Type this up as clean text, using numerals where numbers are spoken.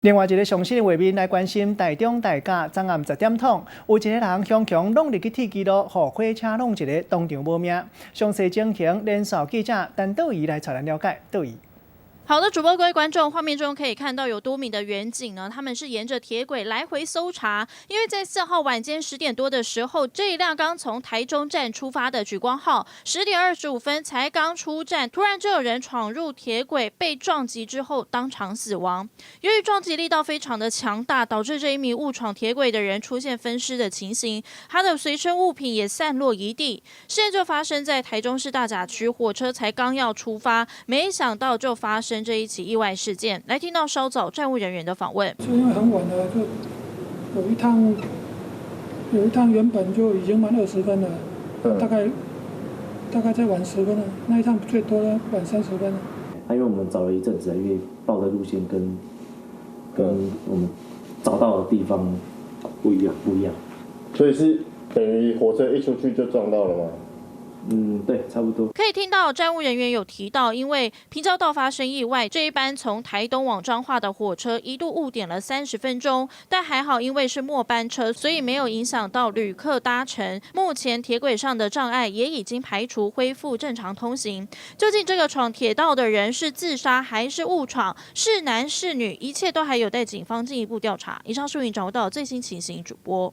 另外一个上新的画面来关心台中大甲昨暗10点钟，有一个人强强弄入去铁轨路，互火车弄一个当场无命。详细情形，连线记者陈道仪来带咱了解。道仪。好的，主播各位观众，画面中可以看到有多名的员警呢，他们是沿着铁轨来回搜查，因为在4号晚间10点多的时候，这一辆刚从台中站出发的莒光号，10点25分才刚出站，突然就有人闯入铁轨，被撞击之后当场死亡。由于撞击力道非常的强大，导致这一名误闯铁轨的人出现分尸的情形，他的随身物品也散落一地。事件就发生在台中市大甲区，火车才刚要出发，没想到就发生这一起意外事件。来听到稍早站务人员的访问。就因为很晚了，就有一趟原本就已经满20分了，大概再晚10分了，那一趟最多了晚30分了。因为我们找了一阵子，因为报的路线跟我们找到的地方不一样，所以是等于火车一出去就撞到了吗？对，差不多。可以听到站务人员有提到，因为平交道发生意外，这一班从台东往彰化的火车一度误点了30分钟，但还好因为是末班车，所以没有影响到旅客搭乘。目前铁轨上的障碍也已经排除，恢复正常通行。究竟这个闯铁道的人是自杀还是误闯，是男是女，一切都还有待警方进一步调查。以上是您掌握到最新情形，主播。